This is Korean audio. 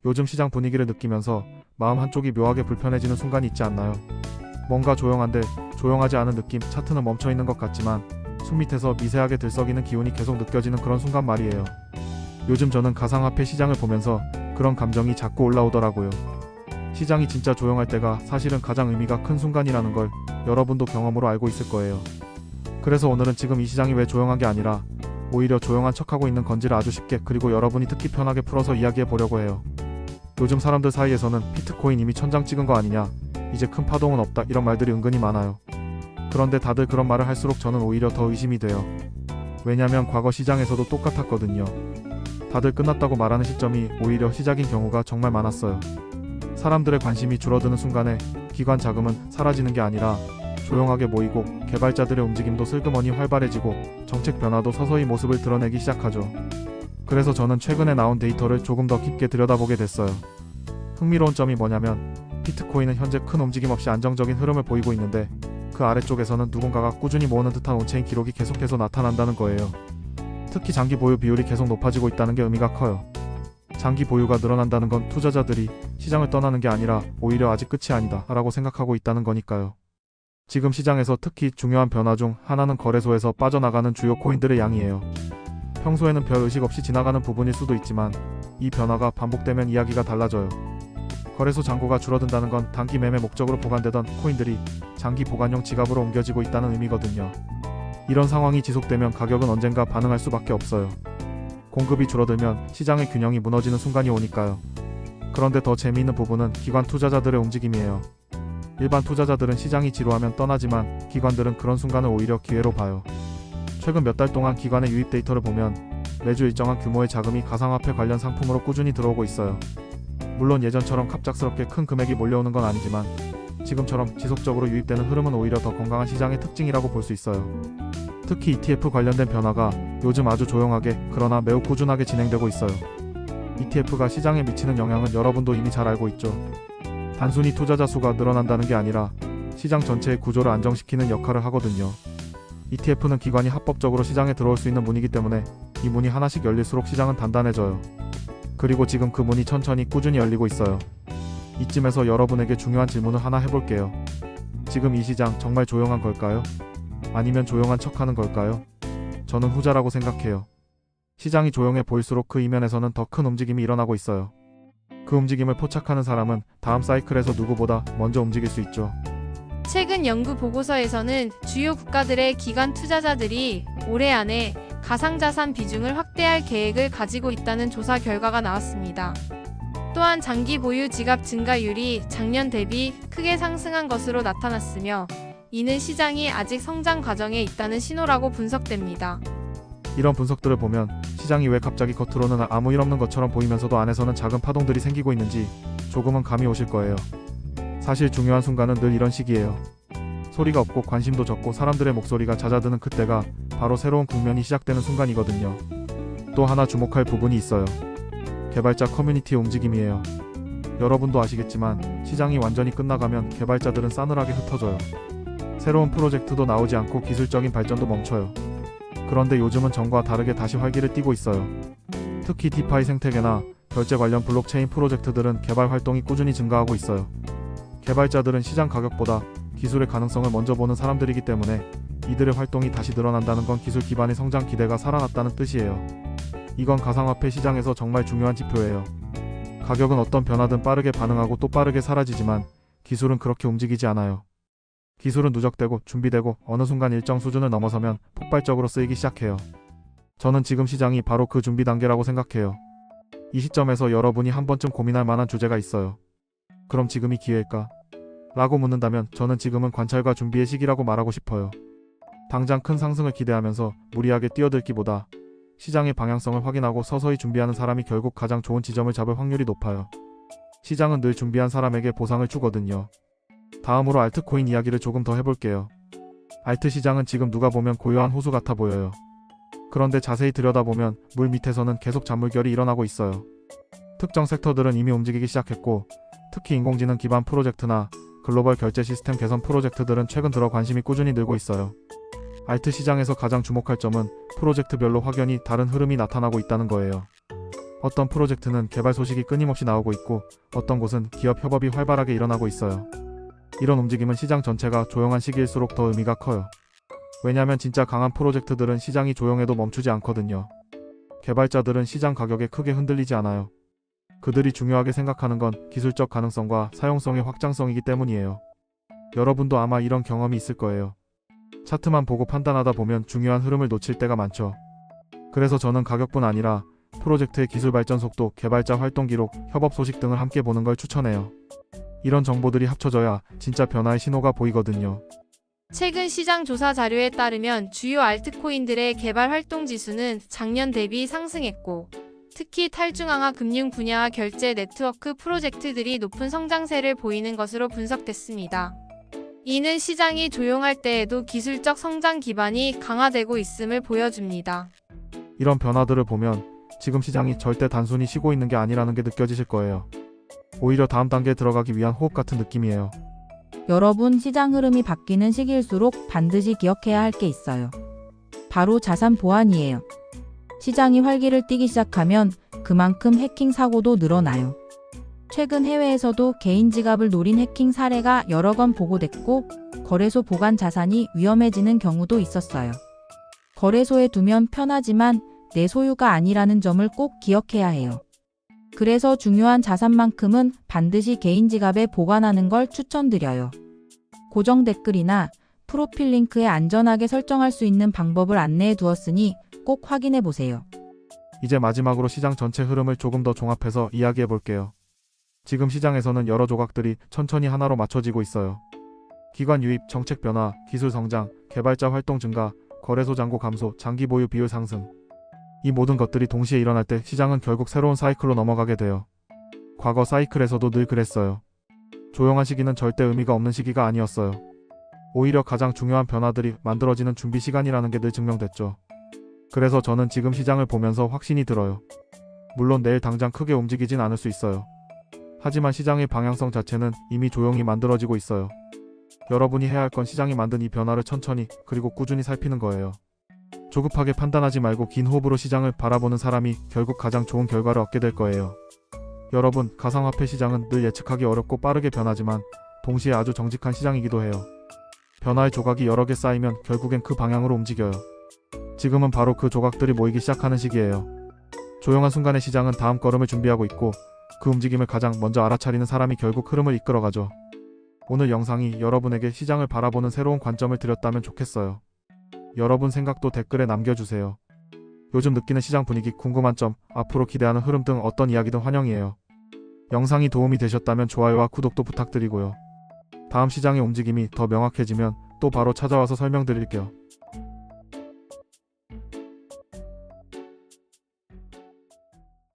요즘 시장 분위기를 느끼면서 마음 한쪽이 묘하게 불편해지는 순간이 있지 않나요? 뭔가 조용한데 조용하지 않은 느낌, 차트는 멈춰있는 것 같지만 숨밑에서 미세하게 들썩이는 기운이 계속 느껴지는 그런 순간 말이에요. 요즘 저는 가상화폐 시장을 보면서 그런 감정이 자꾸 올라오더라고요. 시장이 진짜 조용할 때가 사실은 가장 의미가 큰 순간이라는 걸 여러분도 경험으로 알고 있을 거예요. 그래서 오늘은 지금 이 시장이 왜 조용한 게 아니라 오히려 조용한 척하고 있는 건지를 아주 쉽게, 그리고 여러분이 듣기 편하게 풀어서 이야기해 보려고 해요. 요즘 사람들 사이에서는 비트코인 이미 천장 찍은 거 아니냐, 이제 큰 파동은 없다, 이런 말들이 은근히 많아요. 그런데 다들 그런 말을 할수록 저는 오히려 더 의심이 돼요. 왜냐면 과거 시장에서도 똑같았거든요. 다들 끝났다고 말하는 시점이 오히려 시작인 경우가 정말 많았어요. 사람들의 관심이 줄어드는 순간에 기관 자금은 사라지는 게 아니라 조용하게 모이고 개발자들의 움직임도 슬그머니 활발해지고 정책 변화도 서서히 모습을 드러내기 시작하죠. 그래서 저는 최근에 나온 데이터를 조금 더 깊게 들여다보게 됐어요. 흥미로운 점이 뭐냐면 비트코인은 현재 큰 움직임 없이 안정적인 흐름을 보이고 있는데 그 아래쪽에서는 누군가가 꾸준히 모으는 듯한 온체인 기록이 계속해서 나타난다는 거예요. 특히 장기 보유 비율이 계속 높아지고 있다는 게 의미가 커요. 장기 보유가 늘어난다는 건 투자자들이 시장을 떠나는 게 아니라 오히려 아직 끝이 아니다 라고 생각하고 있다는 거니까요. 지금 시장에서 특히 중요한 변화 중 하나는 거래소에서 빠져나가는 주요 코인들의 양이에요. 평소에는 별 의식 없이 지나가는 부분일 수도 있지만 이 변화가 반복되면 이야기가 달라져요. 거래소 잔고가 줄어든다는 건 단기 매매 목적으로 보관되던 코인들이 장기 보관용 지갑으로 옮겨지고 있다는 의미거든요. 이런 상황이 지속되면 가격은 언젠가 반응할 수밖에 없어요. 공급이 줄어들면 시장의 균형이 무너지는 순간이 오니까요. 그런데 더 재미있는 부분은 기관 투자자들의 움직임이에요. 일반 투자자들은 시장이 지루하면 떠나지만 기관들은 그런 순간을 오히려 기회로 봐요. 최근 몇 달 동안 기관의 유입 데이터를 보면 매주 일정한 규모의 자금이 가상화폐 관련 상품으로 꾸준히 들어오고 있어요. 물론 예전처럼 갑작스럽게 큰 금액이 몰려오는 건 아니지만 지금처럼 지속적으로 유입되는 흐름은 오히려 더 건강한 시장의 특징이라고 볼 수 있어요. 특히 ETF 관련된 변화가 요즘 아주 조용하게 그러나 매우 꾸준하게 진행되고 있어요. ETF가 시장에 미치는 영향은 여러분도 이미 잘 알고 있죠. 단순히 투자자 수가 늘어난다는 게 아니라 시장 전체의 구조를 안정시키는 역할을 하거든요. ETF는 기관이 합법적으로 시장에 들어올 수 있는 문이기 때문에 이 문이 하나씩 열릴수록 시장은 단단해져요. 그리고 지금 그 문이 천천히 꾸준히 열리고 있어요. 이쯤에서 여러분에게 중요한 질문을 하나 해볼게요. 지금 이 시장 정말 조용한 걸까요? 아니면 조용한 척하는 걸까요? 저는 후자라고 생각해요. 시장이 조용해 보일수록 그 이면에서는 더 큰 움직임이 일어나고 있어요. 그 움직임을 포착하는 사람은 다음 사이클에서 누구보다 먼저 움직일 수 있죠. 최근 연구 보고서에서는 주요 국가들의 기관 투자자들이 올해 안에 가상자산 비중을 확대할 계획을 가지고 있다는 조사 결과가 나왔습니다. 또한 장기 보유 지갑 증가율이 작년 대비 크게 상승한 것으로 나타났으며 이는 시장이 아직 성장 과정에 있다는 신호라고 분석됩니다. 이런 분석들을 보면 시장이 왜 갑자기 겉으로는 아무 일 없는 것처럼 보이면서도 안에서는 작은 파동들이 생기고 있는지 조금은 감이 오실 거예요. 사실 중요한 순간은 늘 이런 시기예요. 소리가 없고 관심도 적고 사람들의 목소리가 잦아드는 그때가 바로 새로운 국면이 시작되는 순간이거든요. 또 하나 주목할 부분이 있어요. 개발자 커뮤니티의 움직임이에요. 여러분도 아시겠지만 시장이 완전히 끝나가면 개발자들은 싸늘하게 흩어져요. 새로운 프로젝트도 나오지 않고 기술적인 발전도 멈춰요. 그런데 요즘은 전과 다르게 다시 활기를 띠고 있어요. 특히 디파이 생태계나 결제 관련 블록체인 프로젝트들은 개발 활동이 꾸준히 증가하고 있어요. 개발자들은 시장 가격보다 기술의 가능성을 먼저 보는 사람들이기 때문에 이들의 활동이 다시 늘어난다는 건 기술 기반의 성장 기대가 살아났다는 뜻이에요. 이건 가상화폐 시장에서 정말 중요한 지표예요. 가격은 어떤 변화든 빠르게 반응하고 또 빠르게 사라지지만 기술은 그렇게 움직이지 않아요. 기술은 누적되고 준비되고 어느 순간 일정 수준을 넘어서면 폭발적으로 쓰이기 시작해요. 저는 지금 시장이 바로 그 준비 단계라고 생각해요. 이 시점에서 여러분이 한 번쯤 고민할 만한 주제가 있어요. 그럼 지금이 기회일까? 라고 묻는다면 저는 지금은 관찰과 준비의 시기라고 말하고 싶어요. 당장 큰 상승을 기대하면서 무리하게 뛰어들기보다 시장의 방향성을 확인하고 서서히 준비하는 사람이 결국 가장 좋은 지점을 잡을 확률이 높아요. 시장은 늘 준비한 사람에게 보상을 주거든요. 다음으로 알트코인 이야기를 조금 더 해볼게요. 알트 시장은 지금 누가 보면 고요한 호수 같아 보여요. 그런데 자세히 들여다보면 물 밑에서는 계속 잔물결이 일어나고 있어요. 특정 섹터들은 이미 움직이기 시작했고 특히 인공지능 기반 프로젝트나 글로벌 결제 시스템 개선 프로젝트들은 최근 들어 관심이 꾸준히 늘고 있어요. 알트 시장에서 가장 주목할 점은 프로젝트별로 확연히 다른 흐름이 나타나고 있다는 거예요. 어떤 프로젝트는 개발 소식이 끊임없이 나오고 있고 어떤 곳은 기업 협업이 활발하게 일어나고 있어요. 이런 움직임은 시장 전체가 조용한 시기일수록 더 의미가 커요. 왜냐하면 진짜 강한 프로젝트들은 시장이 조용해도 멈추지 않거든요. 개발자들은 시장 가격에 크게 흔들리지 않아요. 그들이 중요하게 생각하는 건 기술적 가능성과 사용성의 확장성이기 때문이에요. 여러분도 아마 이런 경험이 있을 거예요. 차트만 보고 판단하다 보면 중요한 흐름을 놓칠 때가 많죠. 그래서 저는 가격뿐 아니라 프로젝트의 기술 발전 속도, 개발자 활동 기록, 협업 소식 등을 함께 보는 걸 추천해요. 이런 정보들이 합쳐져야 진짜 변화의 신호가 보이거든요. 최근 시장 조사 자료에 따르면 주요 알트코인들의 개발 활동 지수는 작년 대비 상승했고, 특히 탈중앙화 금융 분야와 결제 네트워크 프로젝트들이 높은 성장세를 보이는 것으로 분석됐습니다. 이는 시장이 조용할 때에도 기술적 성장 기반이 강화되고 있음을 보여줍니다. 이런 변화들을 보면 지금 시장이 절대 단순히 쉬고 있는 게 아니라는 게 느껴지실 거예요. 오히려 다음 단계에 들어가기 위한 호흡 같은 느낌이에요. 여러분, 시장 흐름이 바뀌는 시기일수록 반드시 기억해야 할 게 있어요. 바로 자산 보안이에요. 시장이 활기를 띠기 시작하면 그만큼 해킹 사고도 늘어나요. 최근 해외에서도 개인 지갑을 노린 해킹 사례가 여러 건 보고됐고, 거래소 보관 자산이 위험해지는 경우도 있었어요. 거래소에 두면 편하지만 내 소유가 아니라는 점을 꼭 기억해야 해요. 그래서 중요한 자산만큼은 반드시 개인 지갑에 보관하는 걸 추천드려요. 고정 댓글이나 프로필 링크에 안전하게 설정할 수 있는 방법을 안내해 두었으니 꼭 확인해 보세요. 이제 마지막으로 시장 전체 흐름을 조금 더 종합해서 이야기해 볼게요. 지금 시장에서는 여러 조각들이 천천히 하나로 맞춰지고 있어요. 기관 유입, 정책 변화, 기술 성장, 개발자 활동 증가, 거래소 잔고 감소, 장기 보유 비율 상승. 이 모든 것들이 동시에 일어날 때 시장은 결국 새로운 사이클로 넘어가게 돼요. 과거 사이클에서도 늘 그랬어요. 조용한 시기는 절대 의미가 없는 시기가 아니었어요. 오히려 가장 중요한 변화들이 만들어지는 준비 시간이라는 게 늘 증명됐죠. 그래서 저는 지금 시장을 보면서 확신이 들어요. 물론 내일 당장 크게 움직이진 않을 수 있어요. 하지만 시장의 방향성 자체는 이미 조용히 만들어지고 있어요. 여러분이 해야 할 건 시장이 만든 이 변화를 천천히 그리고 꾸준히 살피는 거예요. 조급하게 판단하지 말고 긴 호흡으로 시장을 바라보는 사람이 결국 가장 좋은 결과를 얻게 될 거예요. 여러분, 가상화폐 시장은 늘 예측하기 어렵고 빠르게 변하지만 동시에 아주 정직한 시장이기도 해요. 변화의 조각이 여러 개 쌓이면 결국엔 그 방향으로 움직여요. 지금은 바로 그 조각들이 모이기 시작하는 시기예요. 조용한 순간의 시장은 다음 걸음을 준비하고 있고 그 움직임을 가장 먼저 알아차리는 사람이 결국 흐름을 이끌어가죠. 오늘 영상이 여러분에게 시장을 바라보는 새로운 관점을 드렸다면 좋겠어요. 여러분 생각도 댓글에 남겨주세요. 요즘 느끼는 시장 분위기, 궁금한 점, 앞으로 기대하는 흐름 등 어떤 이야기든 환영이에요. 영상이 도움이 되셨다면 좋아요와 구독도 부탁드리고요. 다음 시장의 움직임이 더 명확해지면 또 바로 찾아와서 설명드릴게요.